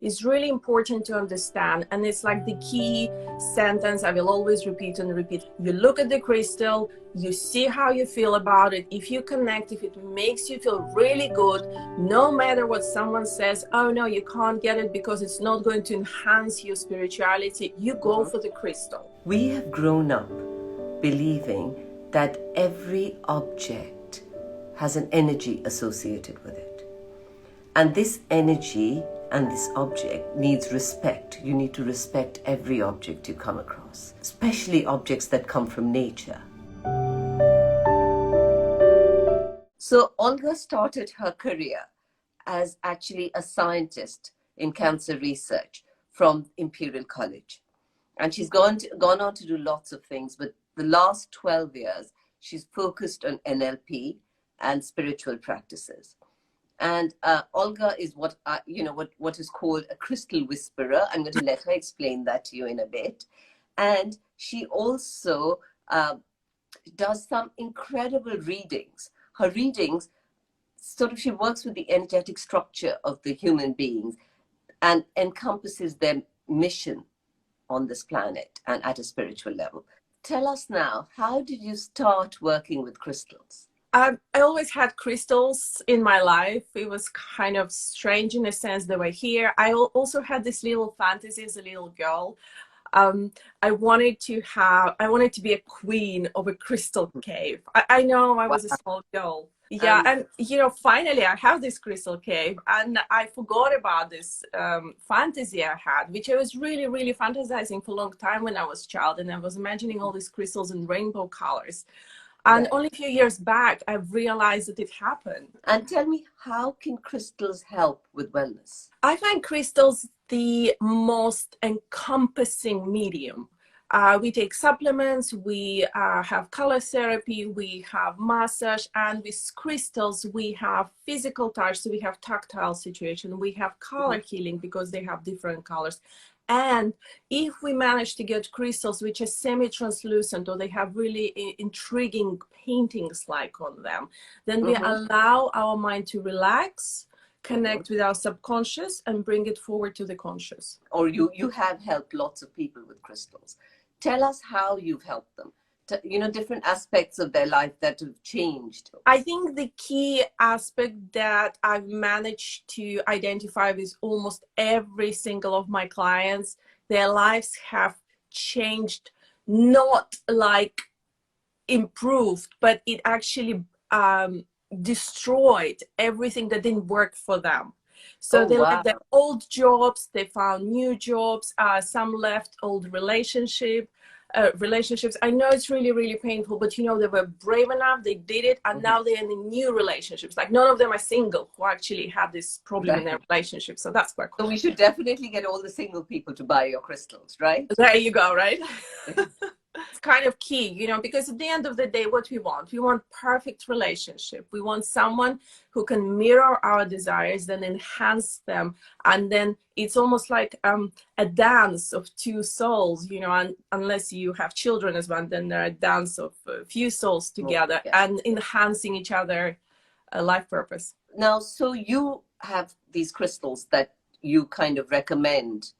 is really important to understand, and it's like the key sentence I will always repeat and repeat. You look at the crystal, you see how you feel about it. If you connect, if it makes you feel really good, no matter what someone says, oh no, you can't get it because it's not going to enhance your spirituality, you go for the crystal. We have grown up believing that every object has an energy associated with it. And this energy and this object needs respect. You need to respect every object you come across, especially objects that come from nature. So Olga started her career as actually a scientist in cancer research from Imperial College. And she's gone on to do lots of things, but the last 12 years, she's focused on NLP and spiritual practices. And Olga is what is called a crystal whisperer. I'm going to let her explain that to you in a bit. And she also does some incredible readings. Her readings, she works with the energetic structure of the human beings and encompasses their mission on this planet and at a spiritual level. Tell us now, how did you start working with crystals? I always had crystals in my life. It was kind of strange in a sense they were here. I also had this little fantasy as a little girl. I wanted to be a queen of a crystal cave. I know I was a small girl. Yeah, and finally I have this crystal cave, and I forgot about this fantasy I had, which I was really, really fantasizing for a long time when I was a child, and I was imagining all these crystals in rainbow colors. And only a few years back, I've realized that it happened. And tell me, how can crystals help with wellness? I find crystals the most encompassing medium. We take supplements, we have color therapy, we have massage, and with crystals, we have physical touch, so we have tactile situation, we have color healing because they have different colors. And if we manage to get crystals which are semi-translucent, or they have really intriguing paintings like on them, then we allow our mind to relax, connect with our subconscious, and bring it forward to the conscious. Or you have helped lots of people with crystals. Tell us how you've helped them. Different aspects of their life that have changed. I think the key aspect that I've managed to identify with almost every single of my clients, their lives have changed, not like improved, but it actually destroyed everything that didn't work for them. So they left their old jobs, they found new jobs, some left old relationships. I know it's really, really painful, but they were brave enough, they did it, and now they're in new relationships. Like, none of them are single who actually had this problem in their relationship. So that's quite cool. So we should definitely get all the single people to buy your crystals, right? There you go, right? It's kind of key, because at the end of the day, what we want perfect relationship. We want someone who can mirror our desires, then enhance them. And then it's almost like a dance of two souls, and unless you have children as well, then they're a dance of a few souls together and enhancing each other life purpose. Now, so you have these crystals that you kind of recommend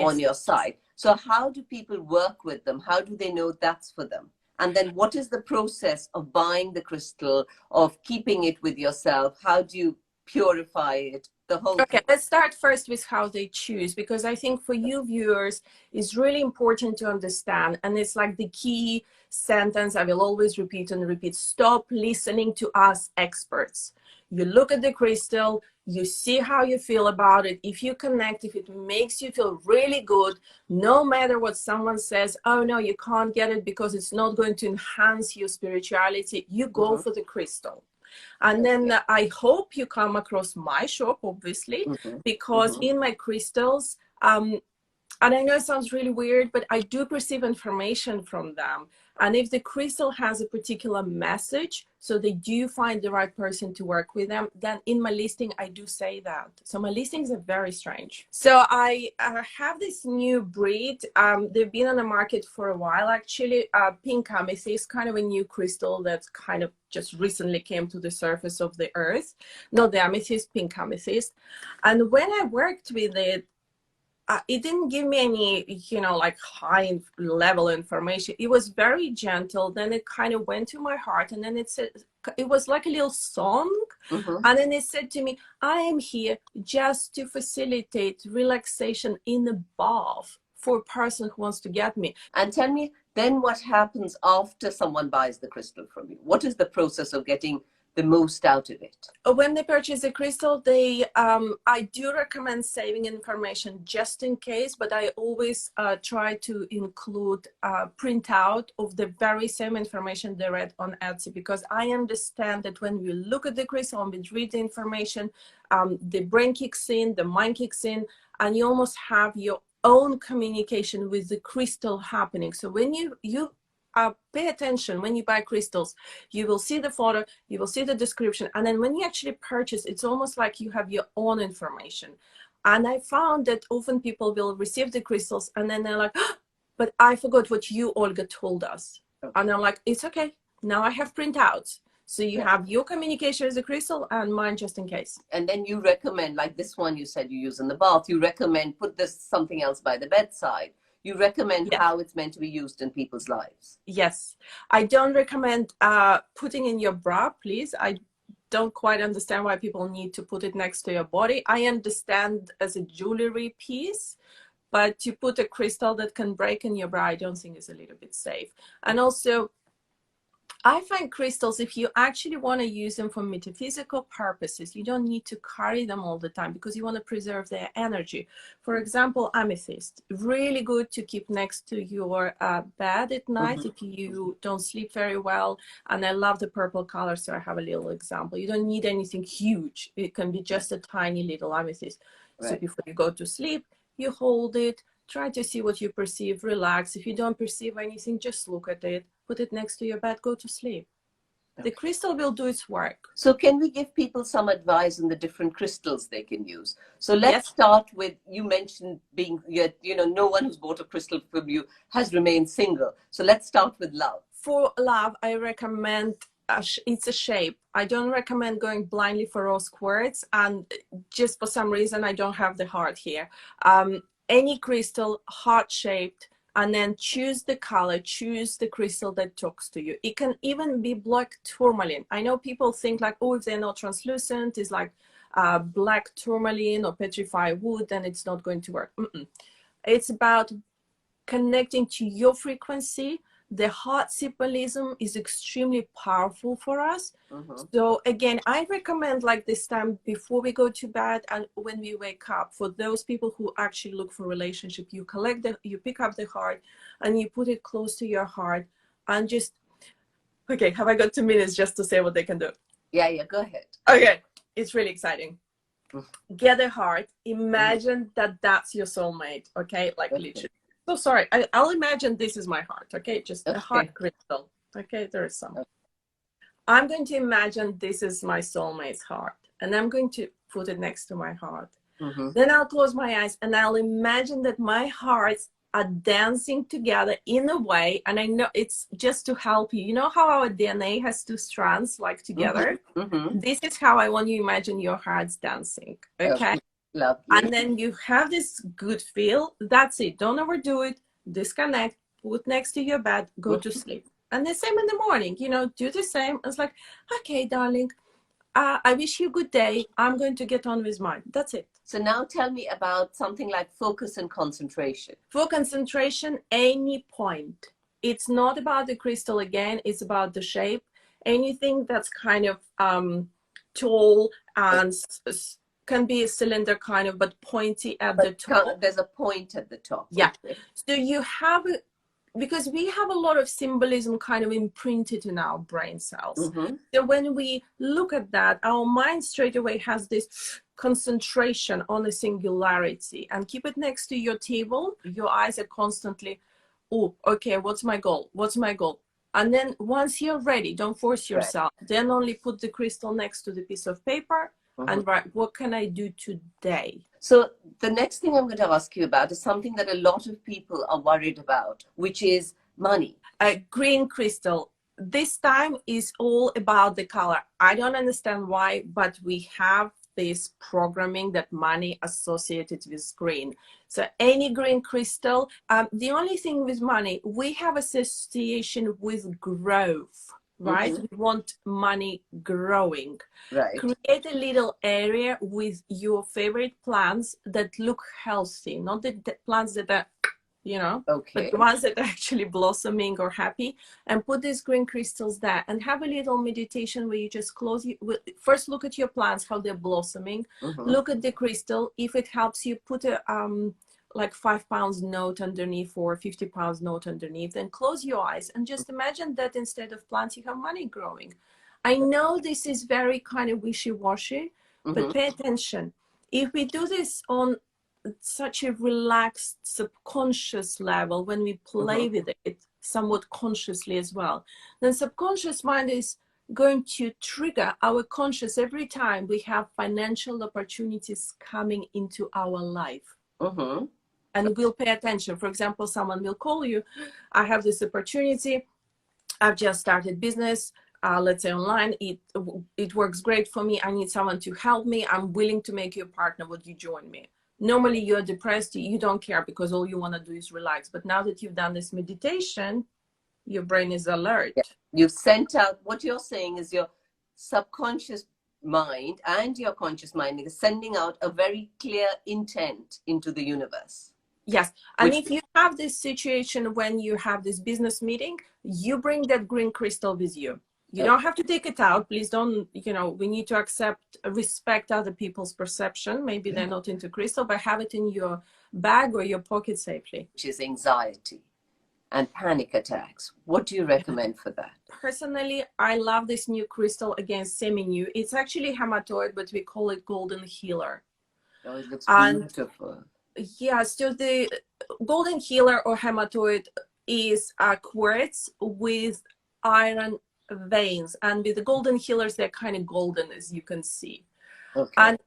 on your site. So how do people work with them? How do they know that's for them? And then what is the process of buying the crystal, of keeping it with yourself? How do you purify it? The whole thing. Let's start first with how they choose, because I think for you viewers, it's really important to understand, and it's like the key sentence I will always repeat and repeat: stop listening to us experts. You look at the crystal, you see how you feel about it. If you connect, if it makes you feel really good, no matter what someone says, oh no, you can't get it because it's not going to enhance your spirituality, you go for the crystal. And then I hope you come across my shop, obviously, because in my crystals, and I know it sounds really weird, but I do perceive information from them. And if the crystal has a particular message, so they do find the right person to work with them, then in my listing, I do say that. So my listings are very strange. So I have this new breed. They've been on the market for a while, actually. Pink amethyst, kind of a new crystal that kind of just recently came to the surface of the earth. Not the amethyst, pink amethyst. And when I worked with it, it didn't give me any, like high level information. It was very gentle. Then it kind of went to my heart, and then it said, it was like a little song. And then it said to me, I am here just to facilitate relaxation in the bath for a person who wants to get me. And tell me then what happens after someone buys the crystal from you? What is the process of getting the most out of it? When they purchase a crystal, I do recommend saving information just in case, but I always try to include printout of the very same information they read on Etsy, because I understand that when we look at the crystal and we read the information, the brain kicks in, the mind kicks in, and you almost have your own communication with the crystal happening. So when you pay attention when you buy crystals, you will see the photo, you will see the description, and then when you actually purchase, it's almost like you have your own information. And I found that often people will receive the crystals and then they're like, oh, but I forgot what you, Olga, told us. And I'm like, it's okay, now I have printouts. So you have your communication with the crystal and mine just in case. And then you recommend, like this one you said you use in the bath, you recommend put this something else by the bedside. You recommend how it's meant to be used in people's lives. Yes. I don't recommend putting in your bra, please. I don't quite understand why people need to put it next to your body. I understand as a jewelry piece, but to put a crystal that can break in your bra, I don't think is a little bit safe. And also, I find crystals, if you actually want to use them for metaphysical purposes, you don't need to carry them all the time because you want to preserve their energy. For example, amethyst, really good to keep next to your bed at night if you don't sleep very well. And I love the purple color, so I have a little example. You don't need anything huge. It can be just a tiny little amethyst. So before you go to sleep, you hold it, try to see what you perceive, relax. If you don't perceive anything, just look at it. Put it next to your bed, go to sleep. The crystal will do its work. So can we give people some advice on the different crystals they can use? So let's start with, you mentioned being, no one who's bought a crystal from you has remained single. So let's start with love. For love, I recommend, it's a shape. I don't recommend going blindly for rose quartz. And just for some reason, I don't have the heart here. Any crystal, heart-shaped, and then choose the color, choose the crystal that talks to you. It can even be black tourmaline. I know people think like, oh, if they're not translucent, it's like black tourmaline or petrified wood, then it's not going to work. It's about connecting to your frequency. The heart symbolism is extremely powerful for us. So again, I recommend like this time before we go to bed and when we wake up, for those people who actually look for relationship, you pick up the heart and you put it close to your heart and just, okay, have I got 2 minutes just to say what they can do? Yeah, go ahead. Okay, it's really exciting. Get a heart, imagine that that's your soulmate, okay? Like literally. So sorry, I'll imagine this is my heart, okay? Just a heart crystal, okay? There is some. I'm going to imagine this is my soulmate's heart, and I'm going to put it next to my heart. Then I'll close my eyes, and I'll imagine that my hearts are dancing together in a way, and I know it's just to help you. You know how our DNA has 2 strands, like together? This is how I want you to imagine your hearts dancing, okay? Lovely. And then you have this good feel. That's it. Don't overdo it. Disconnect. Put next to your bed. Go to sleep. And the same in the morning. Do the same. It's like, okay, darling, I wish you a good day. I'm going to get on with mine. That's it. So now tell me about something like focus and concentration. For concentration, any point. It's not about the crystal again. It's about the shape. Anything that's kind of tall and can be a cylinder kind of, but pointy at the top. There's a point at the top. Yeah. So you have, because we have a lot of symbolism kind of imprinted in our brain cells. So when we look at that, our mind straight away has this concentration on a singularity. And keep it next to your table. Your eyes are constantly, oh, okay, what's my goal? What's my goal? And then once you're ready, don't force yourself. Then only put the crystal next to the piece of paper. And write, what can I do today? So the next thing I'm going to ask you about is something that a lot of people are worried about, which is money. A green crystal. This time is all about the color. I don't understand why, but we have this programming that money associated with green. So any green crystal, the only thing with money, we have association with growth, right? Mm-hmm. We want money growing. Right. Create a little area with your favorite plants that look healthy, not the plants that are, you know, but Okay. the ones that are actually blossoming or happy, and put these green crystals there and have a little meditation where you just first look at your plants, how they're blossoming, Mm-hmm. look at the crystal. If it helps you, put a like 5 pounds note underneath or 50 pounds note underneath, then close your eyes and just imagine that instead of plants you have money growing. I know this is very kind of wishy-washy, but Mm-hmm. pay attention. If we do this on such a relaxed subconscious level, when we play with it somewhat consciously as well, then subconscious mind is going to trigger our conscious every time we have financial opportunities coming into our life. Mm-hmm. And we'll pay attention. For example, someone will call you, I have this opportunity, I've just started business, let's say online, it works great for me, I need someone to help me, I'm willing to make you a partner, would you join me? Normally you're depressed, you don't care because all you want to do is relax. But now that you've done this meditation, your brain is alert. Yeah. You've sent out, what you're saying is your subconscious mind and your conscious mind is sending out a very clear intent into the universe. Yes. And if you have this situation when you have this business meeting, you bring that green crystal with you. You don't have to take it out. Please don't, you know, we need to respect other people's perception. Maybe they're not into crystal, but have it in your bag or your pocket safely. Which is anxiety and panic attacks. What do you recommend for that? Personally, I love this new crystal, again, semi-new. It's actually hematoid, but we call it golden healer. Oh, it looks beautiful. Yeah, so the golden healer or hematoid is a quartz with iron veins, and with the golden healers they're kind of golden, as you can see. Okay. And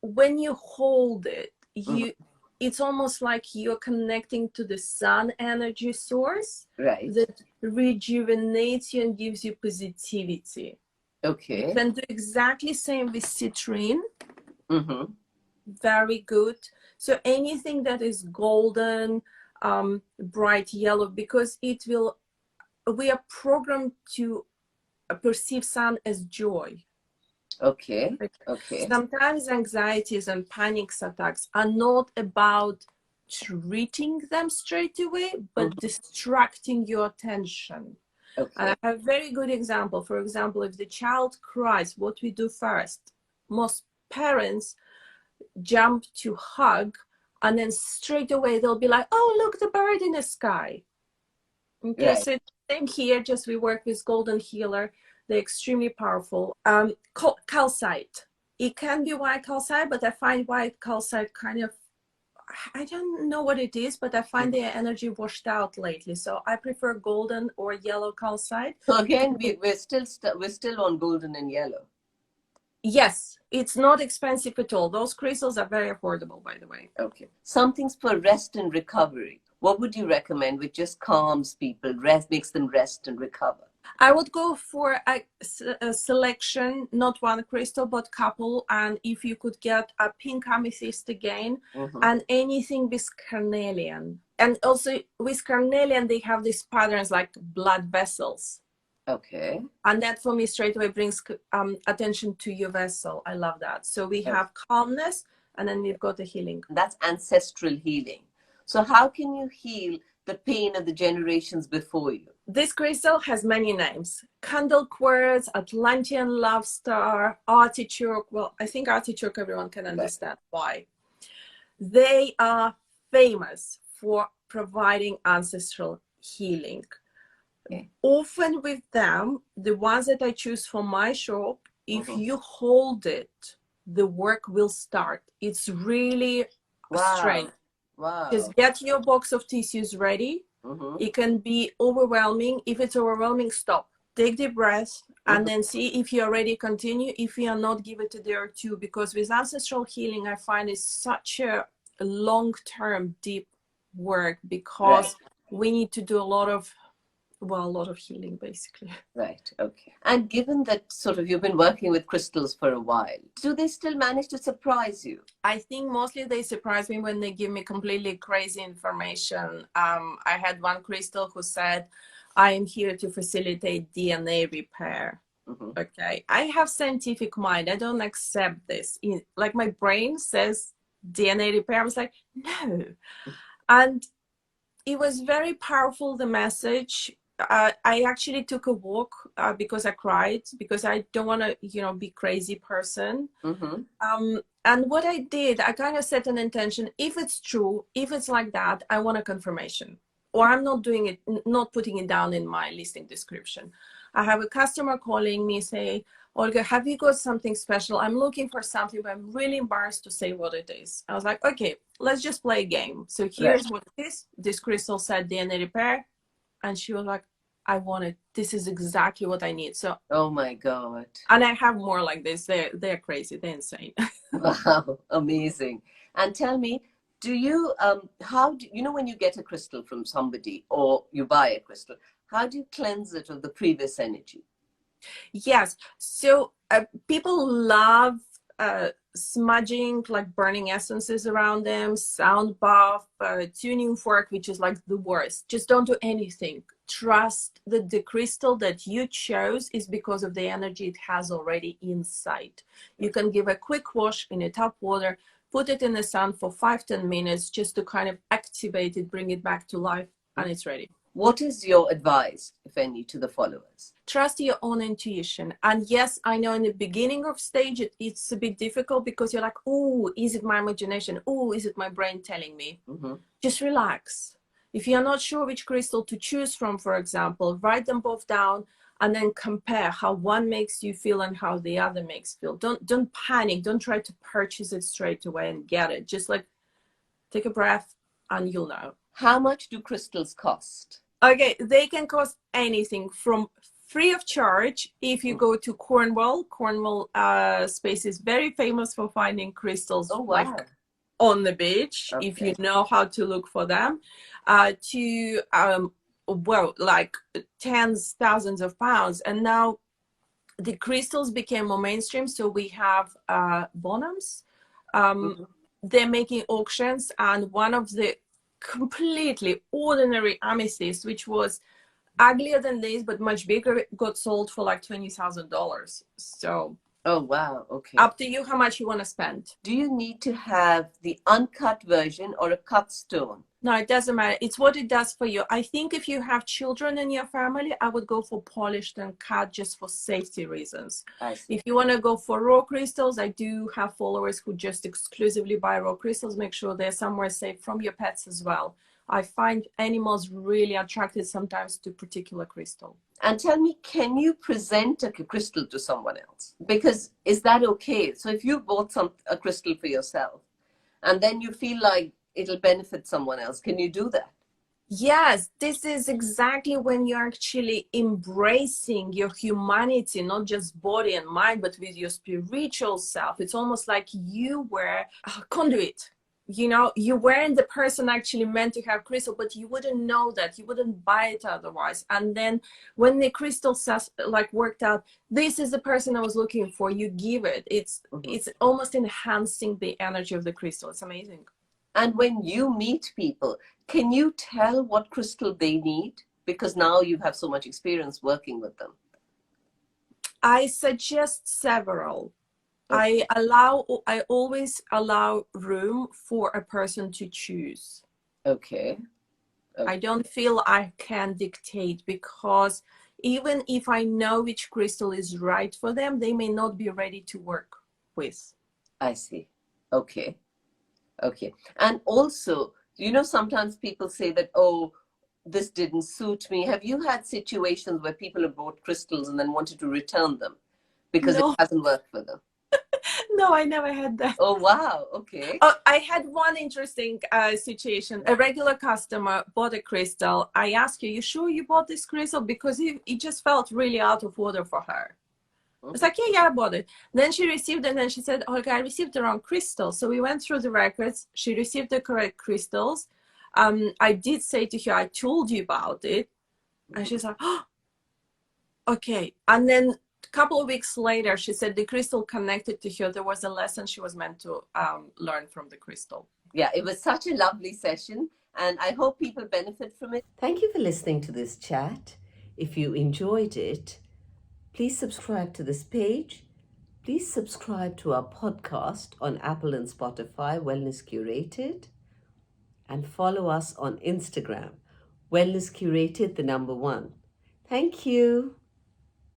when you hold it, it's almost like you're connecting to the sun energy source, right, that rejuvenates you and gives you positivity. Okay. You can do exactly same with citrine. Mm-hmm. Very good. So anything that is golden, bright yellow, because we are programmed to perceive sun as joy. Okay. Okay. Sometimes anxieties and panic attacks are not about treating them straight away, but distracting your attention. Okay. And I have a very good example. For example, if the child cries, what we do first? Most parents jump to hug, and then straight away they'll be like, oh, look, the bird in the sky. Okay, right. So same here, just we work with golden healer. They're extremely powerful. Calcite. It can be white calcite, but I find white calcite kind of, I don't know what it is, but I find their energy washed out lately. So I prefer golden or yellow calcite. So again, we're still on golden and yellow. Yes, it's not expensive at all. Those crystals are very affordable, by the way. Okay. Something's for rest and recovery. What would you recommend which just calms people, makes them rest and recover? I would go for a selection, not one crystal, but couple. And if you could get a pink amethyst again, and anything with carnelian. And also with carnelian, they have these patterns like blood vessels. Okay. And that for me straight away brings attention to your vessel. I love that. So we have calmness, and then we've got the healing. That's ancestral healing. So how can you heal the pain of the generations before you? This crystal has many names. Candle quartz, Atlantean love star, artichoke. Well, I think artichoke everyone can understand why. They are famous for providing ancestral healing. Okay. Often with them, the ones that I choose for my shop, if you hold it, the work will start. It's really strange. Wow. Just get your box of tissues ready. It can be overwhelming. If it's overwhelming, stop. Take deep breath and then see if you're ready, continue. If you are not, give it a day or two, because with ancestral healing, I find it's such a long-term deep work, because we need to do a lot of Well, a lot of healing, basically. Right. Okay. And given that sort of you've been working with crystals for a while, do they still manage to surprise you? I think mostly they surprise me when they give me completely crazy information. I had one crystal who said, I am here to facilitate DNA repair. Mm-hmm. Okay. I have scientific mind. I don't accept this. Like my brain says DNA repair. I was like, no. And it was very powerful, the message. I actually took a walk because I cried, because I don't want to, be crazy person. Mm-hmm. And what I did, I kind of set an intention. If it's true, if it's like that, I want a confirmation. Or I'm not doing it, not putting it down in my listing description. I have a customer calling me, say, Olga, have you got something special? I'm looking for something, but I'm really embarrassed to say what it is. I was like, okay, let's just play a game. So here's Right. what it is. This crystal said DNA repair. And she was like, I want it. This is exactly what I need. So, Oh my God. and I have more like this. They're crazy. They're insane. Wow. Amazing. And tell me, do you, how do you know when you get a crystal from somebody or you buy a crystal, how do you cleanse it of the previous energy? Yes. So people love smudging, like burning essences around them, sound bath, tuning fork, which is like the worst. Just don't do anything. Trust that the crystal that you chose is because of the energy it has already inside. You can give a quick wash in a tap water, put it in the sun for 5-10 minutes just to kind of activate it, bring it back to life, and it's ready. What is your advice, if any, to the followers? Trust your own intuition. And yes, I know in the beginning of stage, it's a bit difficult because you're like, oh, is it my imagination? Oh, is it my brain telling me? Mm-hmm. Just relax. If you're not sure which crystal to choose from, for example, write them both down and then compare how one makes you feel and how the other makes you feel. Don't panic. Don't try to purchase it straight away and get it. Just like take a breath and you'll know. How much do crystals cost? Okay, they can cost anything from free of charge if you go to Cornwall. Cornwall space is very famous for finding crystals like on the beach, if you know how to look for them, to well, like tens, thousands of pounds. And now the crystals became more mainstream. So we have Bonhams. They're making auctions, and one of the completely ordinary amethyst, which was uglier than this but much bigger, got sold for like $20,000. So oh wow, okay, up to you how much you want to spend. Do you need to have the uncut version or a cut stone? No, it doesn't matter. It's what it does for you. I think if you have children in your family, I would go for polished and cut just for safety reasons. If you want to go for raw crystals, I do have followers who just exclusively buy raw crystals. Make sure they're somewhere safe from your pets as well. I find animals really attracted sometimes to particular crystal. And tell me, can you present a crystal to someone else? Because is that okay? So if you bought a crystal for yourself and then you feel like it'll benefit someone else, can you do that? Yes, this is exactly when you're actually embracing your humanity, not just body and mind, but with your spiritual self. It's almost like you were a conduit. You know, you weren't the person actually meant to have crystal, but you wouldn't know that. You wouldn't buy it otherwise. And then when the crystal like worked out, this is the person I was looking for, you give it. It's almost enhancing the energy of the crystal. It's amazing. And when you meet people, can you tell what crystal they need? Because now you have so much experience working with them. I suggest several. I always allow room for a person to choose. Okay. I don't feel I can dictate, because even if I know which crystal is right for them, they may not be ready to work with. I see. Okay. Okay. And also, you know, sometimes people say that, oh, this didn't suit me. Have you had situations where people have bought crystals and then wanted to return them because it hasn't worked for them? No, I never had that. Oh, wow. Okay. I had one interesting situation. A regular customer bought a crystal. I asked her, you sure you bought this crystal? Because it just felt really out of order for her. I was like, yeah, I bought it. Then she received it, and then she said, Olga, I received the wrong crystal. So we went through the records. She received the correct crystals. I did say to her, I told you about it. And she's like, oh, okay. And then a couple of weeks later, she said the crystal connected to her. There was a lesson she was meant to learn from the crystal. Yeah, it was such a lovely session, and I hope people benefit from it. Thank you for listening to this chat. If you enjoyed it, please subscribe to this page. Please subscribe to our podcast on Apple and Spotify, Wellness Curated, and follow us on Instagram, Wellness Curated, the number 1. Thank you.